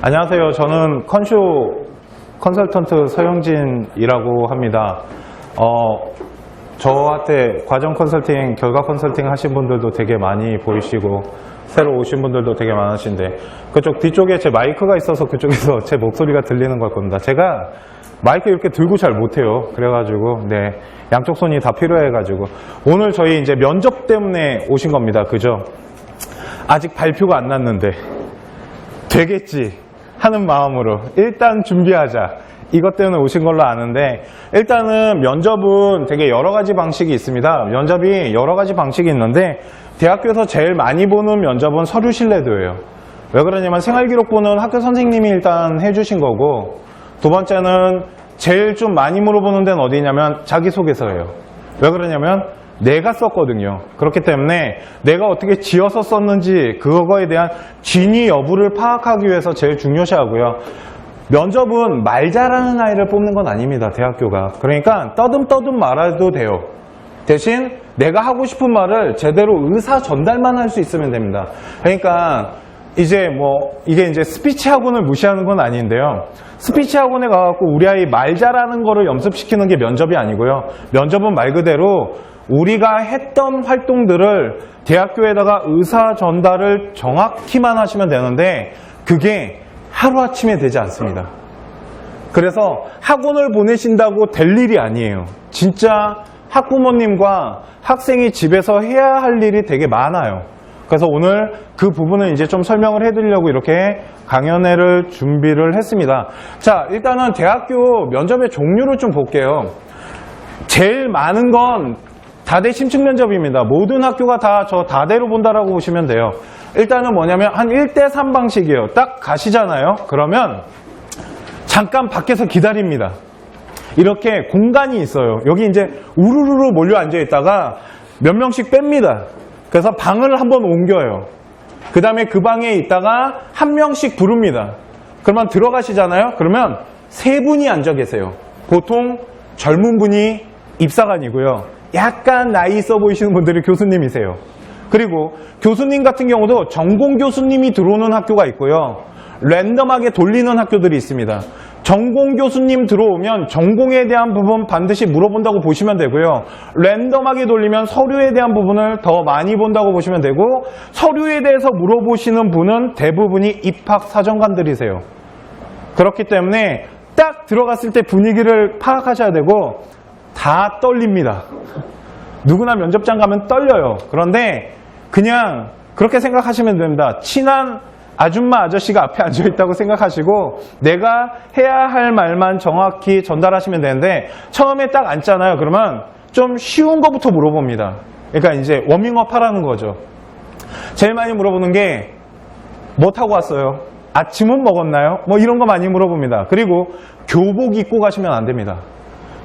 안녕하세요. 저는 컨쇼 컨설턴트 서영진이라고 합니다. 저한테 과정 컨설팅, 결과 컨설팅 하신 분들도 되게 많이 보이시고 새로 오신 분들도 되게 많으신데 그쪽 뒤쪽에 제 마이크가 있어서 그쪽에서 제 목소리가 들리는 걸 겁니다. 제가 마이크 이렇게 들고 잘 못해요. 그래가지고 양쪽 손이 다 필요해가지고 오늘 저희 이제 면접 때문에 오신 겁니다. 그죠? 아직 발표가 안 났는데 되겠지 하는 마음으로 일단 준비하자 이것 때문에 오신 걸로 아는데, 일단은 면접은 되게 여러 가지 방식이 있습니다. 면접이 여러 가지 방식이 있는데 대학교에서 제일 많이 보는 면접은 서류 신뢰도예요. 왜 그러냐면 생활기록부는 학교 선생님이 일단 해주신 거고, 두 번째는 제일 좀 많이 물어보는 데는 어디냐면 자기소개서예요. 왜 그러냐면 내가 썼거든요. 그렇기 때문에 내가 어떻게 지어서 썼는지 그거에 대한 진위 여부를 파악하기 위해서 제일 중요시하고요. 면접은 말 잘하는 아이를 뽑는 건 아닙니다. 대학교가. 그러니까 떠듬떠듬 말해도 돼요. 대신 내가 하고 싶은 말을 제대로 의사 전달만 할 수 있으면 됩니다. 그러니까 이게 이제 스피치 학원을 무시하는 건 아닌데요. 스피치 학원에 가갖고 우리 아이 말 잘하는 거를 연습시키는 게 면접이 아니고요. 면접은 말 그대로 우리가 했던 활동들을 대학교에다가 의사 전달을 정확히만 하시면 되는데 그게 하루아침에 되지 않습니다. 그래서 학원을 보내신다고 될 일이 아니에요. 진짜 학부모님과 학생이 집에서 해야 할 일이 되게 많아요. 그래서 오늘 그 부분을 이제 좀 설명을 해드리려고 이렇게 강연회를 준비를 했습니다. 자, 일단은 대학교 면접의 종류를 좀 볼게요. 제일 많은 건 다대 심층 면접입니다. 모든 학교가 다 저 다대로 본다라고 보시면 돼요. 일단은 뭐냐면 한 1대3 방식이에요. 딱 가시잖아요. 그러면 잠깐 밖에서 기다립니다. 이렇게 공간이 있어요. 여기 이제 우르르르 몰려 앉아 있다가 몇 명씩 뺍니다. 그래서 방을 한번 옮겨요. 그 다음에 그 방에 있다가 한 명씩 부릅니다. 그러면 들어가시잖아요. 그러면 세 분이 앉아 계세요. 보통 젊은 분이 입사관이고요. 약간 나이 있어 보이시는 분들이 교수님이세요. 그리고 교수님 같은 경우도 전공 교수님이 들어오는 학교가 있고요. 랜덤하게 돌리는 학교들이 있습니다. 전공 교수님 들어오면 전공에 대한 부분 반드시 물어본다고 보시면 되고요. 랜덤하게 돌리면 서류에 대한 부분을 더 많이 본다고 보시면 되고, 서류에 대해서 물어보시는 분은 대부분이 입학사정관들이세요. 그렇기 때문에 딱 들어갔을 때 분위기를 파악하셔야 되고, 다 떨립니다. 누구나 면접장 가면 떨려요. 그런데 그냥 그렇게 생각하시면 됩니다. 친한 아줌마 아저씨가 앞에 앉아있다고 생각하시고 내가 해야 할 말만 정확히 전달하시면 되는데, 처음에 딱 앉잖아요. 그러면 좀 쉬운 거부터 물어봅니다. 그러니까 이제 워밍업 하라는 거죠. 제일 많이 물어보는 게 뭐 타고 왔어요? 아침은 먹었나요? 뭐 이런 거 많이 물어봅니다. 그리고 교복 입고 가시면 안 됩니다.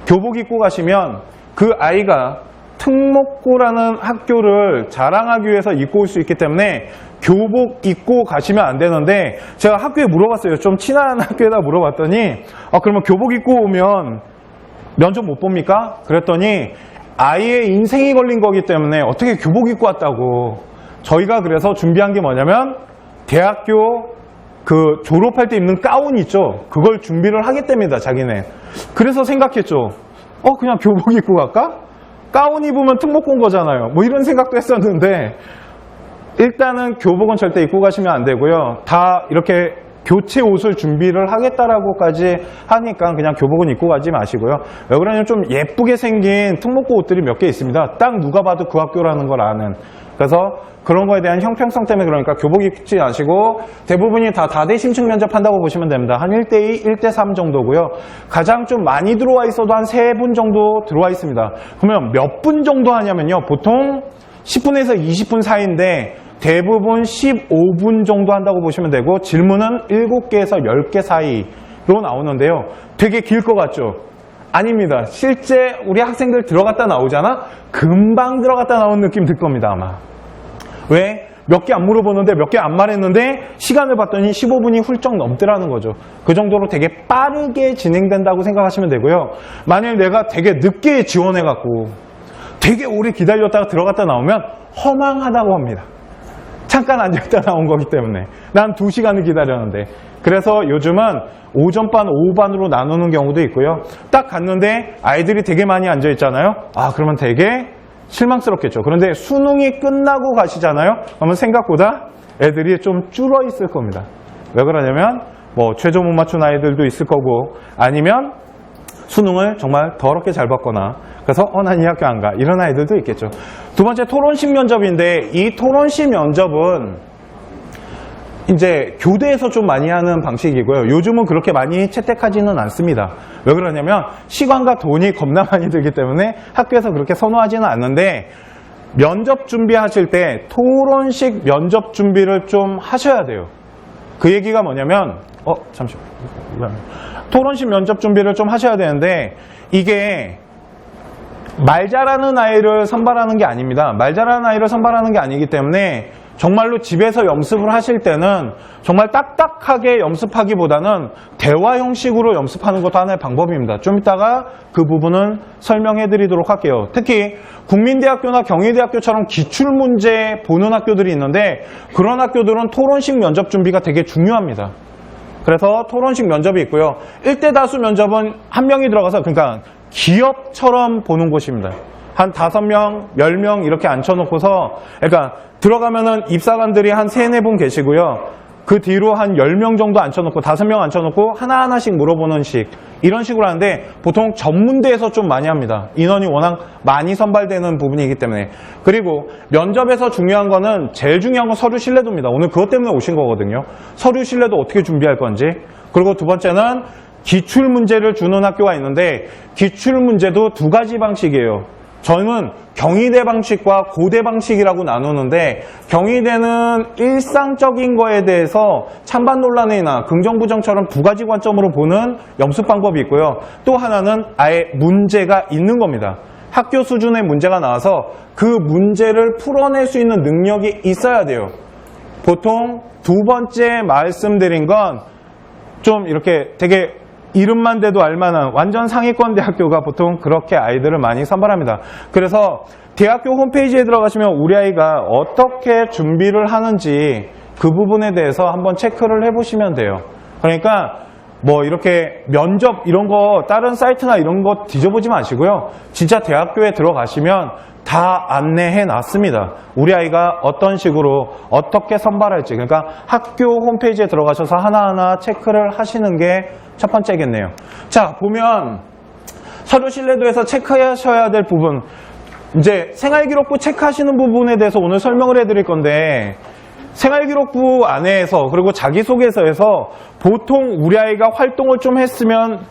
교복 입고 가시면 그 아이가 특목고라는 학교를 자랑하기 위해서 입고 올 수 있기 때문에 교복 입고 가시면 안 되는데, 제가 학교에 물어봤어요. 좀 친한 학교에다 물어봤더니 그러면 교복 입고 오면 면접 못 봅니까? 그랬더니 아이의 인생이 걸린 거기 때문에 어떻게 교복 입고 왔다고. 저희가 그래서 준비한 게 뭐냐면 대학교 그 졸업할 때 입는 가운 있죠? 그걸 준비를 하겠답니다. 자기네. 그래서 생각했죠. 그냥 교복 입고 갈까? 가운 입으면 특목고 온 거잖아요. 뭐 이런 생각도 했었는데, 일단은 교복은 절대 입고 가시면 안 되고요. 다 이렇게 교체 옷을 준비를 하겠다라고까지 하니까 그냥 교복은 입고 가지 마시고요. 왜 그러냐면 좀 예쁘게 생긴 특목고 옷들이 몇 개 있습니다. 딱 누가 봐도 그 학교라는 걸 아는. 그래서 그런 거에 대한 형평성 때문에 그러니까 교복 입지 마시고, 대부분이 다 다대 심층 면접한다고 보시면 됩니다. 한 1대2, 1대3 정도고요. 가장 좀 많이 들어와 있어도 한 3분 정도 들어와 있습니다. 그러면 몇 분 정도 하냐면요. 보통 10분에서 20분 사이인데 대부분 15분 정도 한다고 보시면 되고, 질문은 7개에서 10개 사이로 나오는데요. 되게 길 것 같죠? 아닙니다. 실제 우리 학생들 들어갔다 나오잖아? 금방 들어갔다 나온 느낌 들 겁니다, 아마. 왜? 몇 개 안 물어보는데 몇 개 안 말했는데 시간을 봤더니 15분이 훌쩍 넘더라는 거죠. 그 정도로 되게 빠르게 진행된다고 생각하시면 되고요. 만약에 내가 되게 늦게 지원해갖고 되게 오래 기다렸다가 들어갔다 나오면 허망하다고 합니다. 잠깐 앉아있다 나온 거기 때문에. 난 2시간을 기다렸는데 그래서 요즘은 오전반, 오후반으로 나누는 경우도 있고요. 딱 갔는데 아이들이 되게 많이 앉아 있잖아요. 아, 그러면 되게 실망스럽겠죠. 그런데 수능이 끝나고 가시잖아요. 그러면 생각보다 애들이 좀 줄어 있을 겁니다. 왜 그러냐면 뭐 최저 못 맞춘 아이들도 있을 거고, 아니면 수능을 정말 더럽게 잘 봤거나, 그래서 난 이 학교 안 가, 이런 아이들도 있겠죠. 두 번째, 토론식 면접인데, 이 토론식 면접은 이제 교대에서 좀 많이 하는 방식이고요. 요즘은 그렇게 많이 채택하지는 않습니다. 왜 그러냐면 시간과 돈이 겁나 많이 들기 때문에 학교에서 그렇게 선호하지는 않는데, 면접 준비하실 때 토론식 면접 준비를 좀 하셔야 돼요. 그 얘기가 뭐냐면 토론식 면접 준비를 좀 하셔야 되는데, 이게 말 잘하는 아이를 선발하는 게 아닙니다. 말 잘하는 아이를 선발하는 게 아니기 때문에 정말로 집에서 연습을 하실 때는 정말 딱딱하게 연습하기보다는 대화 형식으로 연습하는 것도 하나의 방법입니다. 좀 이따가 그 부분은 설명해 드리도록 할게요. 특히 국민대학교나 경희대학교처럼 기출문제 보는 학교들이 있는데, 그런 학교들은 토론식 면접 준비가 되게 중요합니다. 그래서 토론식 면접이 있고요. 1대 다수 면접은 한 명이 들어가서, 그러니까 기업처럼 보는 곳입니다. 한 5명, 10명 이렇게 앉혀놓고서, 그러니까 들어가면은 입사관들이 한 3, 4분 계시고요. 그 뒤로 한 10명 정도 앉혀놓고 5명 앉혀놓고 하나하나씩 물어보는 식, 이런 식으로 하는데 보통 전문대에서 좀 많이 합니다. 인원이 워낙 많이 선발되는 부분이기 때문에. 그리고 면접에서 중요한 거는, 제일 중요한 건 서류 신뢰도입니다. 오늘 그것 때문에 오신 거거든요. 서류 신뢰도 어떻게 준비할 건지. 그리고 두 번째는 기출문제를 주는 학교가 있는데, 기출문제도 2가지 방식이에요. 저는 경희대 방식과 고대 방식이라고 나누는데, 경희대는 일상적인 거에 대해서 찬반 논란이나 긍정부정처럼 2가지 관점으로 보는 연습 방법이 있고요. 또 하나는 아예 문제가 있는 겁니다. 학교 수준의 문제가 나와서 그 문제를 풀어낼 수 있는 능력이 있어야 돼요. 보통 두 번째 말씀드린 건 좀 이렇게 되게 이름만 대도 알만한 완전 상위권 대학교가 보통 그렇게 아이들을 많이 선발합니다. 그래서 대학교 홈페이지에 들어가시면 우리 아이가 어떻게 준비를 하는지 그 부분에 대해서 한번 체크를 해보시면 돼요. 그러니까 뭐 이렇게 면접 이런 거 다른 사이트나 이런 거 뒤져보지 마시고요. 진짜 대학교에 들어가시면 다 안내해 놨습니다. 우리 아이가 어떤 식으로 어떻게 선발할지. 그러니까 학교 홈페이지에 들어가셔서 하나하나 체크를 하시는 게 첫 번째겠네요. 자, 보면 서류 신뢰도에서 체크하셔야 될 부분, 이제 생활기록부 체크하시는 부분에 대해서 오늘 설명을 해드릴 건데, 생활기록부 안에서 그리고 자기소개서에서 보통 우리 아이가 활동을 좀 했으면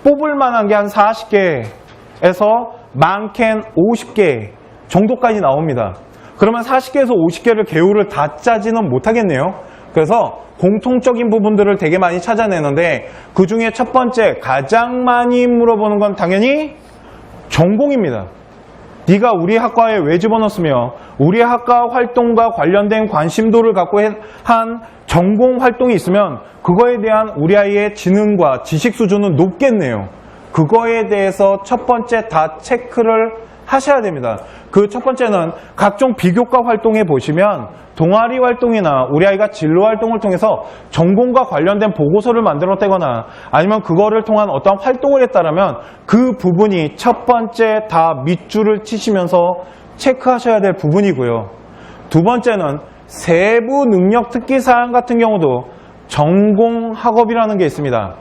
뽑을 만한 게 한 40개에서 많게는 50개 정도까지 나옵니다. 그러면 40개에서 50개를 개요를 다 짜지는 못하겠네요. 그래서 공통적인 부분들을 되게 많이 찾아내는데, 그 중에 첫 번째 가장 많이 물어보는 건 당연히 전공입니다. 네가 우리 학과에 왜 집어넣었으며 우리 학과 활동과 관련된 관심도를 갖고 한 전공 활동이 있으면 그거에 대한 우리 아이의 지능과 지식 수준은 높겠네요. 그거에 대해서 첫 번째 다 체크를 하셔야 됩니다. 그 첫 번째는 각종 비교과 활동에 보시면 동아리 활동이나 우리 아이가 진로 활동을 통해서 전공과 관련된 보고서를 만들었다거나 아니면 그거를 통한 어떤 활동을 했다면 그 부분이 첫 번째 다 밑줄을 치시면서 체크하셔야 될 부분이고요. 두 번째는 세부 능력 특기 사항 같은 경우도 전공 학업이라는 게 있습니다.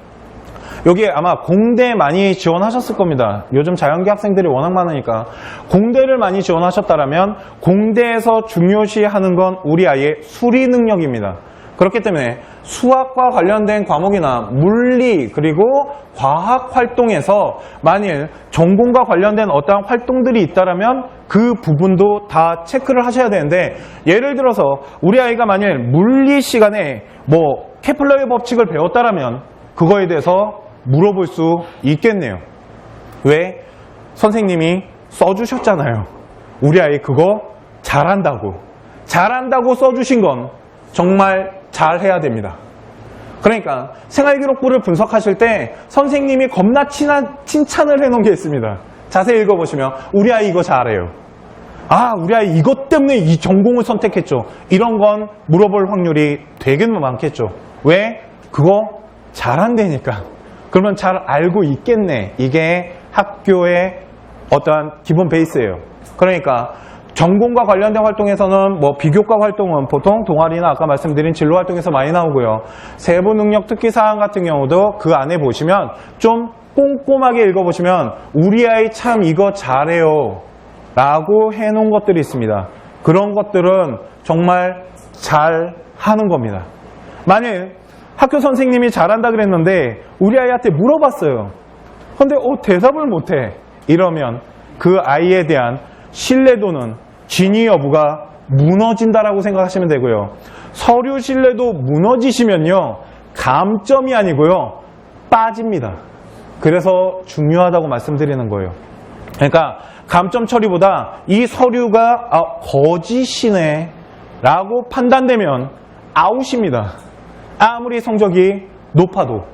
여기에 아마 공대 많이 지원하셨을 겁니다. 요즘 자연계 학생들이 워낙 많으니까. 공대를 많이 지원하셨다면 공대에서 중요시하는 건 우리 아이의 수리 능력입니다. 그렇기 때문에 수학과 관련된 과목이나 물리 그리고 과학 활동에서 만일 전공과 관련된 어떠한 활동들이 있다면 그 부분도 다 체크를 하셔야 되는데, 예를 들어서 우리 아이가 만일 물리 시간에 뭐 케플러의 법칙을 배웠다면 그거에 대해서 물어볼 수 있겠네요. 왜? 선생님이 써주셨잖아요. 우리 아이 그거 잘한다고 써주신 건 정말 잘해야 됩니다. 그러니까 생활기록부를 분석하실 때 선생님이 겁나 칭찬을 해놓은 게 있습니다. 자세히 읽어보시면 우리 아이 이거 잘해요. 아, 우리 아이 이것 때문에 이 전공을 선택했죠. 이런 건 물어볼 확률이 되게 많겠죠. 왜? 그거 잘한다니까. 그러면 잘 알고 있겠네. 이게 학교의 어떠한 기본 베이스예요. 그러니까 전공과 관련된 활동에서는 뭐 비교과 활동은 보통 동아리나 아까 말씀드린 진로 활동에서 많이 나오고요. 세부 능력 특기 사항 같은 경우도 그 안에 보시면 좀 꼼꼼하게 읽어보시면 우리 아이 참 이거 잘해요 라고 해놓은 것들이 있습니다. 그런 것들은 정말 잘 하는 겁니다. 만일 학교 선생님이 잘한다 그랬는데 우리 아이한테 물어봤어요. 근데 대답을 못해. 이러면 그 아이에 대한 신뢰도는 진위 여부가 무너진다라고 생각하시면 되고요. 서류 신뢰도 무너지시면요. 감점이 아니고요. 빠집니다. 그래서 중요하다고 말씀드리는 거예요. 그러니까 감점 처리보다 이 서류가 거짓이네 라고 판단되면 아웃입니다. 아무리 성적이 높아도.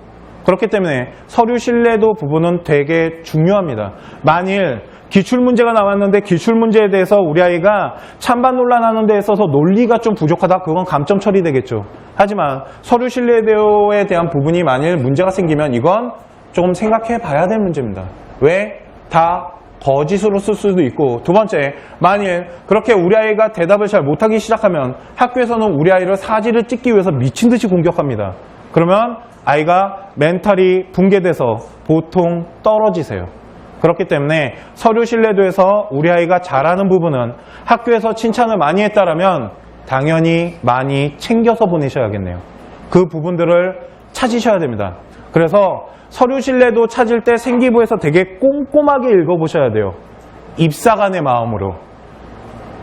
그렇기 때문에 서류 신뢰도 부분은 되게 중요합니다. 만일 기출문제가 나왔는데 기출문제에 대해서 우리 아이가 찬반 논란하는 데 있어서 논리가 좀 부족하다. 그건 감점 처리되겠죠. 하지만 서류 신뢰도에 대한 부분이 만일 문제가 생기면 이건 조금 생각해 봐야 될 문제입니다. 왜? 다 거짓으로 쓸 수도 있고, 두 번째, 만일 그렇게 우리 아이가 대답을 잘 못하기 시작하면 학교에서는 우리 아이를 사지를 찍기 위해서 미친 듯이 공격합니다. 그러면 아이가 멘탈이 붕괴돼서 보통 떨어지세요. 그렇기 때문에 서류 신뢰도에서 우리 아이가 잘하는 부분은 학교에서 칭찬을 많이 했다라면 당연히 많이 챙겨서 보내셔야겠네요. 그 부분들을 찾으셔야 됩니다. 그래서 서류 신뢰도 찾을 때 생기부에서 되게 꼼꼼하게 읽어보셔야 돼요. 입사관의 마음으로.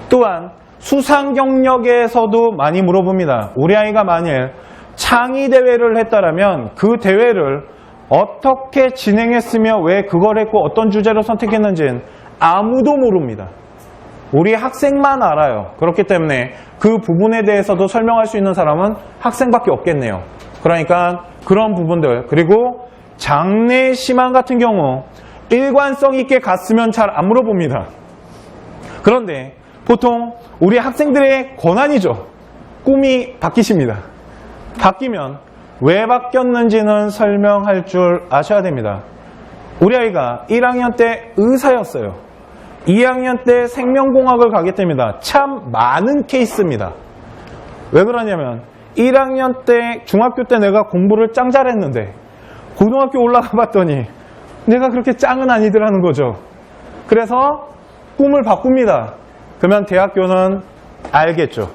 또한 수상 경력에서도 많이 물어봅니다. 우리 아이가 만일 창의 대회를 했다라면 그 대회를 어떻게 진행했으며 왜 그걸 했고 어떤 주제로 선택했는지는 아무도 모릅니다. 우리 학생만 알아요. 그렇기 때문에 그 부분에 대해서도 설명할 수 있는 사람은 학생밖에 없겠네요. 그러니까 그런 부분들, 그리고 장래희망 같은 경우 일관성 있게 갔으면 잘 안 물어봅니다. 그런데 보통 우리 학생들의 권한이죠. 꿈이 바뀌십니다. 바뀌면 왜 바뀌었는지는 설명할 줄 아셔야 됩니다. 우리 아이가 1학년 때 의사였어요. 2학년 때 생명공학을 가겠답니다. 참 많은 케이스입니다. 왜 그러냐면 1학년 때 중학교 때 내가 공부를 짱 잘했는데 고등학교 올라가 봤더니 내가 그렇게 짱은 아니더라는 거죠. 그래서 꿈을 바꿉니다. 그러면 대학교는 알겠죠.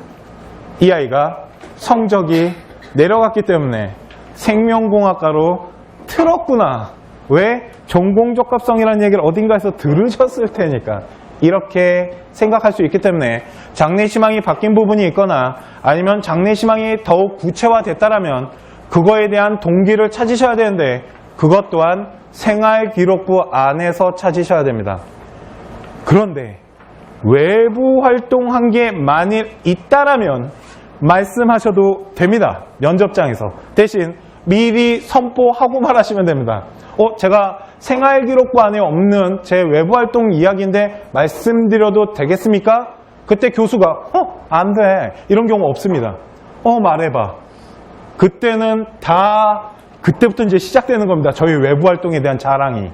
이 아이가 성적이 내려갔기 때문에 생명공학과로 틀었구나. 왜? 전공적합성이라는 얘기를 어딘가에서 들으셨을 테니까. 이렇게 생각할 수 있기 때문에 장래희망이 바뀐 부분이 있거나 아니면 장래희망이 더욱 구체화됐다라면 그거에 대한 동기를 찾으셔야 되는데 그것 또한 생활기록부 안에서 찾으셔야 됩니다. 그런데 외부 활동한 게 만일 있다라면 말씀하셔도 됩니다. 면접장에서. 대신 미리 선포하고 말하시면 됩니다. 제가 생활기록부 안에 없는 제 외부활동 이야기인데 말씀드려도 되겠습니까? 그때 교수가 안 돼. 이런 경우 없습니다. 말해봐. 그때는 그때부터 이제 시작되는 겁니다. 저희 외부활동에 대한 자랑이.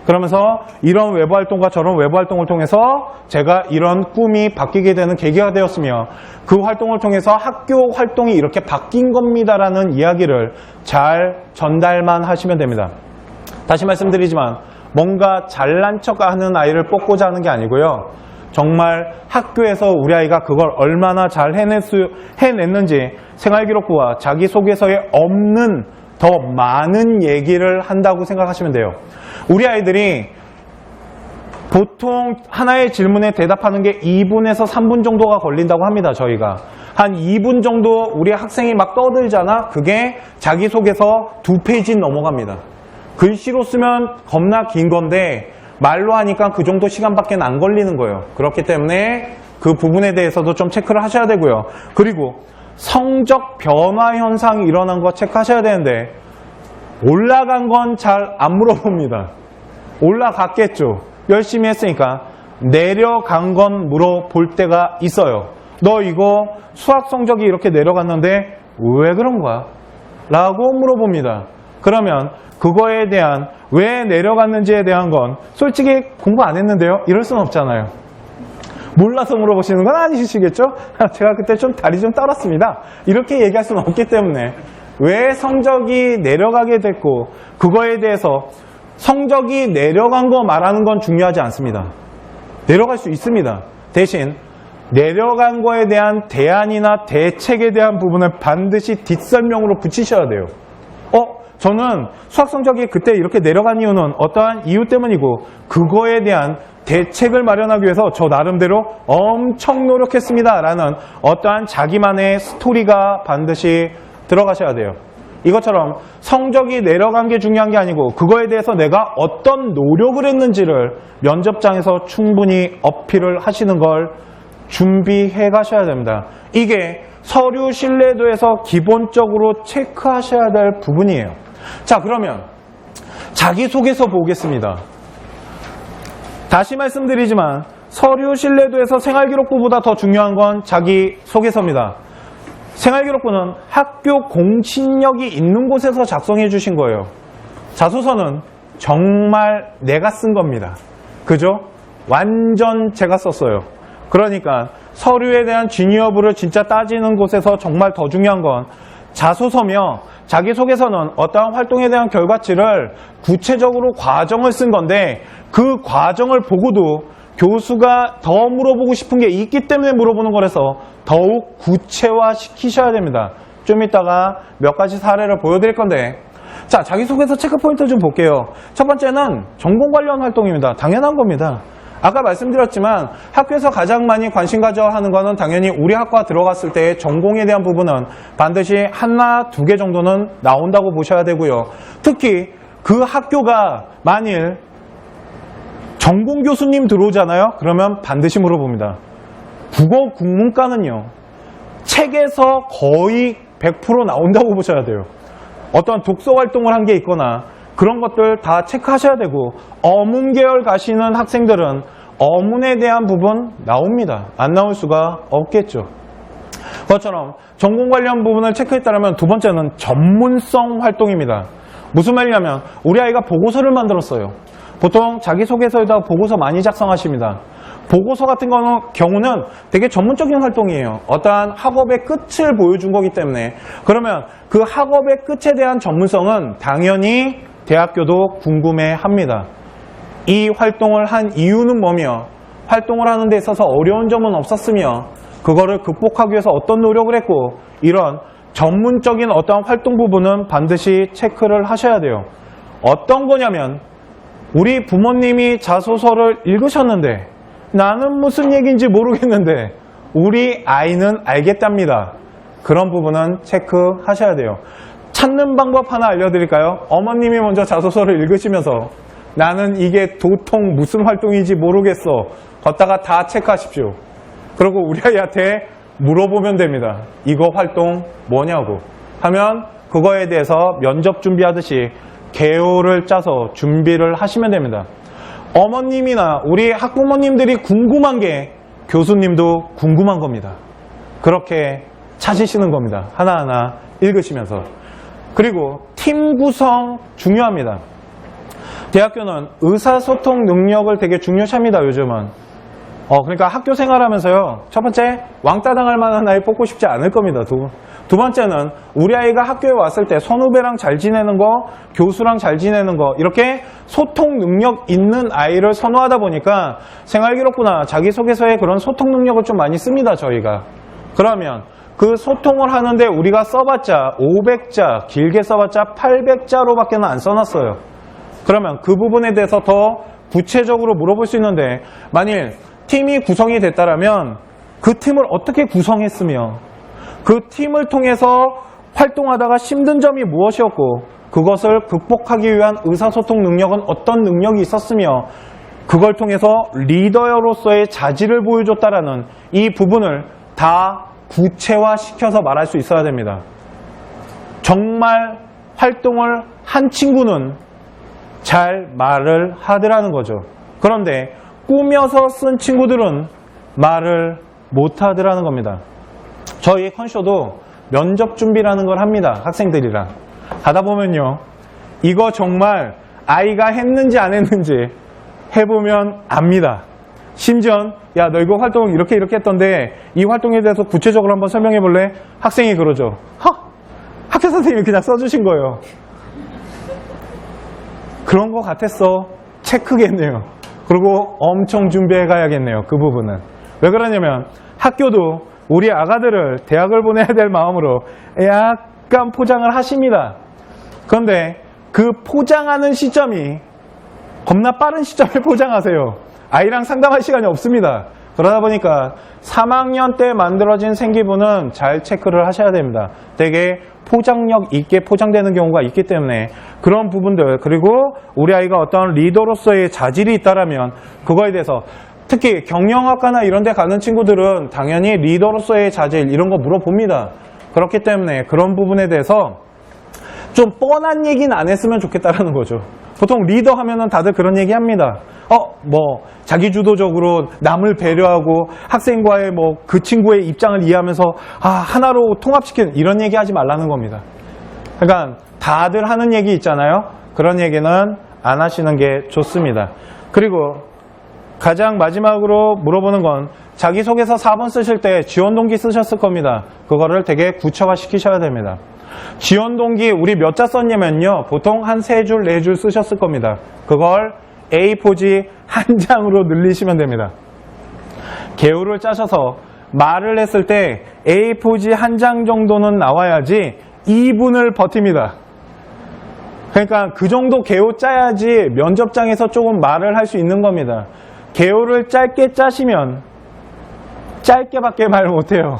그러면서 이런 외부활동과 저런 외부활동을 통해서 제가 이런 꿈이 바뀌게 되는 계기가 되었으며 그 활동을 통해서 학교 활동이 이렇게 바뀐 겁니다라는 이야기를 잘 전달만 하시면 됩니다. 다시 말씀드리지만 뭔가 잘난 척하는 아이를 뽑고자 하는 게 아니고요. 정말 학교에서 우리 아이가 그걸 얼마나 잘 해냈는지 생활기록부와 자기소개서에 없는 더 많은 얘기를 한다고 생각하시면 돼요. 우리 아이들이 보통 하나의 질문에 대답하는 게 2분에서 3분 정도가 걸린다고 합니다. 저희가 한 2분 정도 우리 학생이 막 떠들잖아. 그게 자기소개서 2페이지 넘어갑니다. 글씨로 쓰면 겁나 긴 건데 말로 하니까 그 정도 시간밖에 안 걸리는 거예요. 그렇기 때문에 그 부분에 대해서도 좀 체크를 하셔야 되고요. 그리고 성적 변화 현상이 일어난 거 체크하셔야 되는데 올라간 건 잘 안 물어봅니다. 올라갔겠죠. 열심히 했으니까. 내려간 건 물어볼 때가 있어요. 너 이거 수학 성적이 이렇게 내려갔는데 왜 그런 거야? 라고 물어봅니다. 그러면 그거에 대한 왜 내려갔는지에 대한 건 솔직히 공부 안 했는데요? 이럴 수는 없잖아요. 몰라서 물어보시는 건 아니시겠죠? 제가 그때 좀 다리 좀 떨었습니다. 이렇게 얘기할 수는 없기 때문에 왜 성적이 내려가게 됐고 그거에 대해서 성적이 내려간 거 말하는 건 중요하지 않습니다. 내려갈 수 있습니다. 대신 내려간 거에 대한 대안이나 대책에 대한 부분을 반드시 뒷설명으로 붙이셔야 돼요. 저는 수학 성적이 그때 이렇게 내려간 이유는 어떠한 이유 때문이고 그거에 대한 대책을 마련하기 위해서 저 나름대로 엄청 노력했습니다 라는 어떠한 자기만의 스토리가 반드시 들어가셔야 돼요. 이것처럼 성적이 내려간 게 중요한 게 아니고 그거에 대해서 내가 어떤 노력을 했는지를 면접장에서 충분히 어필을 하시는 걸 준비해 가셔야 됩니다. 이게 서류 신뢰도에서 기본적으로 체크하셔야 될 부분이에요. 자, 그러면 자기소개서 보겠습니다. 다시 말씀드리지만 서류 신뢰도에서 생활기록부보다 더 중요한 건 자기소개서입니다. 생활기록부는 학교 공신력이 있는 곳에서 작성해 주신 거예요. 자소서는 정말 내가 쓴 겁니다. 그죠? 완전 제가 썼어요. 그러니까 서류에 대한 진위 여부를 진짜 따지는 곳에서 정말 더 중요한 건 자소서며 자기소개서는 어떠한 활동에 대한 결과치를 구체적으로 과정을 쓴 건데 그 과정을 보고도 교수가 더 물어보고 싶은 게 있기 때문에 물어보는 거라서 더욱 구체화 시키셔야 됩니다. 좀 이따가 몇 가지 사례를 보여드릴 건데 자, 자기소개서 체크 포인트 좀 볼게요. 첫 번째는 전공 관련 활동입니다. 당연한 겁니다. 아까 말씀드렸지만 학교에서 가장 많이 관심 가져 하는 거는 당연히 우리 학과 들어갔을 때 전공에 대한 부분은 반드시 하나, 두 개 정도는 나온다고 보셔야 되고요. 특히 그 학교가 만일 전공 교수님 들어오잖아요. 그러면 반드시 물어봅니다. 국어 국문과는요. 책에서 거의 100% 나온다고 보셔야 돼요. 어떤 독서 활동을 한 게 있거나 그런 것들 다 체크하셔야 되고 어문 계열 가시는 학생들은 어문에 대한 부분 나옵니다. 안 나올 수가 없겠죠. 그것처럼 전공 관련 부분을 체크했다면 두 번째는 전문성 활동입니다. 무슨 말이냐면 우리 아이가 보고서를 만들었어요. 보통 자기소개서에다가 보고서 많이 작성하십니다. 보고서 같은 경우는 되게 전문적인 활동이에요. 어떠한 학업의 끝을 보여준 거기 때문에 그러면 그 학업의 끝에 대한 전문성은 당연히 대학교도 궁금해합니다. 이 활동을 한 이유는 뭐며 활동을 하는 데 있어서 어려운 점은 없었으며 그거를 극복하기 위해서 어떤 노력을 했고 이런 전문적인 어떠한 활동 부분은 반드시 체크를 하셔야 돼요. 어떤 거냐면 우리 부모님이 자소서를 읽으셨는데 나는 무슨 얘기인지 모르겠는데 우리 아이는 알겠답니다. 그런 부분은 체크하셔야 돼요. 찾는 방법 하나 알려드릴까요? 어머님이 먼저 자소서를 읽으시면서 나는 이게 도통 무슨 활동인지 모르겠어. 걷다가 다 체크하십시오. 그리고 우리 아이한테 물어보면 됩니다. 이거 활동 뭐냐고 하면 그거에 대해서 면접 준비하듯이 개요를 짜서 준비를 하시면 됩니다. 어머님이나 우리 학부모님들이 궁금한 게 교수님도 궁금한 겁니다. 그렇게 찾으시는 겁니다. 하나하나 읽으시면서. 그리고 팀 구성 중요합니다. 대학교는 의사소통 능력을 되게 중요시합니다. 요즘은. 그러니까 학교 생활하면서요. 첫 번째, 왕따 당할 만한 아이 뽑고 싶지 않을 겁니다. 두 번째는 우리 아이가 학교에 왔을 때 선후배랑 잘 지내는 거, 교수랑 잘 지내는 거 이렇게 소통 능력 있는 아이를 선호하다 보니까 생활기록부나 자기소개서에 그런 소통 능력을 좀 많이 씁니다. 저희가. 그러면 그 소통을 하는데 우리가 써봤자 500자, 길게 써봤자 800자로밖에 안 써놨어요. 그러면 그 부분에 대해서 더 구체적으로 물어볼 수 있는데 만일 팀이 구성이 됐다면 그 팀을 어떻게 구성했으며 그 팀을 통해서 활동하다가 힘든 점이 무엇이었고 그것을 극복하기 위한 의사소통 능력은 어떤 능력이 있었으며 그걸 통해서 리더로서의 자질을 보여줬다라는 이 부분을 다 구체화시켜서 말할 수 있어야 됩니다. 정말 활동을 한 친구는 잘 말을 하더라는 거죠. 그런데 꾸며서 쓴 친구들은 말을 못 하더라는 겁니다. 저희 컨쇼도 면접 준비라는 걸 합니다. 학생들이랑. 하다 보면요. 이거 정말 아이가 했는지 안 했는지 해보면 압니다. 심지어 야, 너 이거 활동 이렇게 했던데 이 활동에 대해서 구체적으로 한번 설명해 볼래? 학생이 그러죠. 학교 선생님이 그냥 써주신 거예요. 그런 거 같았어. 체크겠네요. 그리고 엄청 준비해 가야겠네요. 그 부분은. 왜 그러냐면 학교도 우리 아가들을 대학을 보내야 될 마음으로 약간 포장을 하십니다. 그런데 그 포장하는 시점이 겁나 빠른 시점에 포장하세요. 아이랑 상담할 시간이 없습니다. 그러다 보니까 3학년 때 만들어진 생기부는 잘 체크를 하셔야 됩니다. 되게 포장력 있게 포장되는 경우가 있기 때문에 그런 부분들, 그리고 우리 아이가 어떤 리더로서의 자질이 있다라면 그거에 대해서, 특히 경영학과나 이런 데 가는 친구들은 당연히 리더로서의 자질 이런 거 물어봅니다. 그렇기 때문에 그런 부분에 대해서 좀 뻔한 얘기는 안 했으면 좋겠다라는 거죠. 보통 리더 하면은 다들 그런 얘기 합니다. 자기주도적으로 남을 배려하고 학생과의 그 친구의 입장을 이해하면서 하나로 통합시키는 이런 얘기 하지 말라는 겁니다. 그러니까 다들 하는 얘기 있잖아요. 그런 얘기는 안 하시는 게 좋습니다. 그리고 가장 마지막으로 물어보는 건 자기소개서 4번 쓰실 때 지원동기 쓰셨을 겁니다. 그거를 되게 구체화 시키셔야 됩니다. 지원동기 우리 몇 자 썼냐면요. 보통 한 3줄, 4줄 쓰셨을 겁니다. 그걸 A4지 한 장으로 늘리시면 됩니다. 개요를 짜셔서 말을 했을 때 A4지 한 장 정도는 나와야지 2분을 버팁니다. 그러니까 그 정도 개요 짜야지 면접장에서 조금 말을 할 수 있는 겁니다. 개요를 짧게 짜시면 짧게밖에 말 못해요.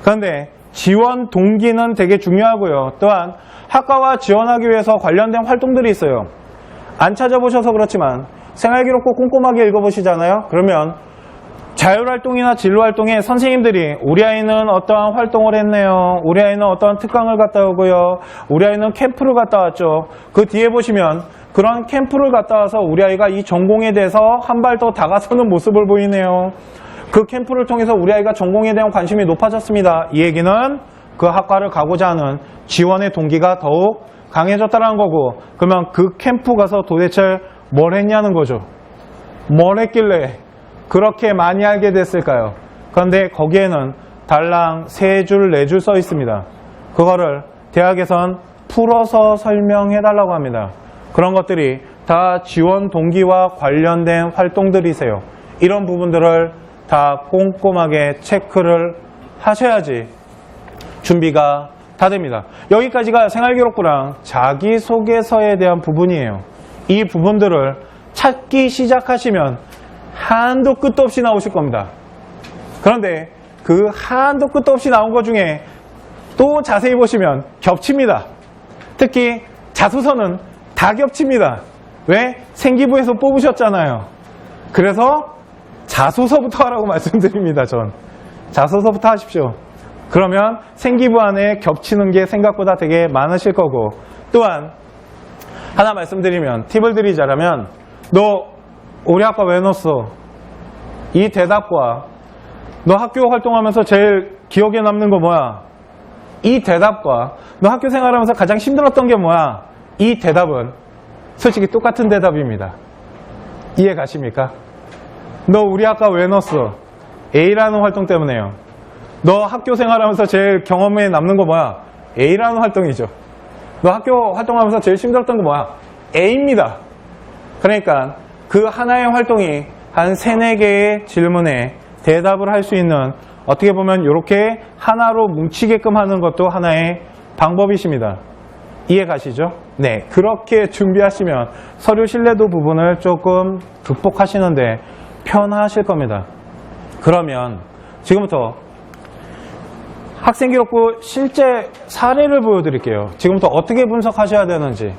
그런데 지원 동기는 되게 중요하고요. 또한 학과와 지원하기 위해서 관련된 활동들이 있어요. 안 찾아보셔서 그렇지만 생활기록부 꼼꼼하게 읽어보시잖아요. 그러면 자율활동이나 진로활동에 선생님들이 우리 아이는 어떠한 활동을 했네요. 우리 아이는 어떠한 특강을 갔다 오고요. 우리 아이는 캠프를 갔다 왔죠. 그 뒤에 보시면 그런 캠프를 갔다 와서 우리 아이가 이 전공에 대해서 한 발 더 다가서는 모습을 보이네요. 그 캠프를 통해서 우리 아이가 전공에 대한 관심이 높아졌습니다. 이 얘기는 그 학과를 가고자 하는 지원의 동기가 더욱 강해졌다는 거고, 그러면 그 캠프 가서 도대체 뭘 했냐는 거죠. 뭘 했길래 그렇게 많이 알게 됐을까요? 그런데 거기에는 달랑 3줄, 4줄 써 있습니다. 그거를 대학에선 풀어서 설명해달라고 합니다. 그런 것들이 다 지원 동기와 관련된 활동들이세요. 이런 부분들을 다 꼼꼼하게 체크를 하셔야지 준비가 다 됩니다. 여기까지가 생활기록부랑 자기소개서에 대한 부분이에요. 이 부분들을 찾기 시작하시면 한도 끝도 없이 나오실 겁니다. 그런데 그 한도 끝도 없이 나온 것 중에 또 자세히 보시면 겹칩니다. 특히 자소서는 다 겹칩니다. 왜? 생기부에서 뽑으셨잖아요. 그래서 자소서부터 하라고 말씀드립니다. 전 자소서부터 하십시오. 그러면 생기부 안에 겹치는 게 생각보다 되게 많으실 거고, 또한 하나 말씀드리면, 팁을 드리자면, 너 우리 학과 왜 넣었어? 이 대답과 너 학교 활동하면서 제일 기억에 남는 거 뭐야? 이 대답과 너 학교 생활하면서 가장 힘들었던 게 뭐야? 이 대답은 솔직히 똑같은 대답입니다. 이해 가십니까? 너 우리 학과 왜 넣었어? A라는 활동 때문에요. 너 학교 생활하면서 제일 경험에 남는 거 뭐야? A라는 활동이죠. 너 학교 활동하면서 제일 힘들었던 거 뭐야? A입니다. 그러니까 그 하나의 활동이 한 3-4개의 질문에 대답을 할 수 있는, 어떻게 보면 이렇게 하나로 뭉치게끔 하는 것도 하나의 방법이십니다. 이해 가시죠? 네, 그렇게 준비하시면 서류 신뢰도 부분을 조금 극복하시는데 편하실 겁니다. 그러면 지금부터 학생기록부 실제 사례를 보여드릴게요. 지금부터 어떻게 분석하셔야 되는지.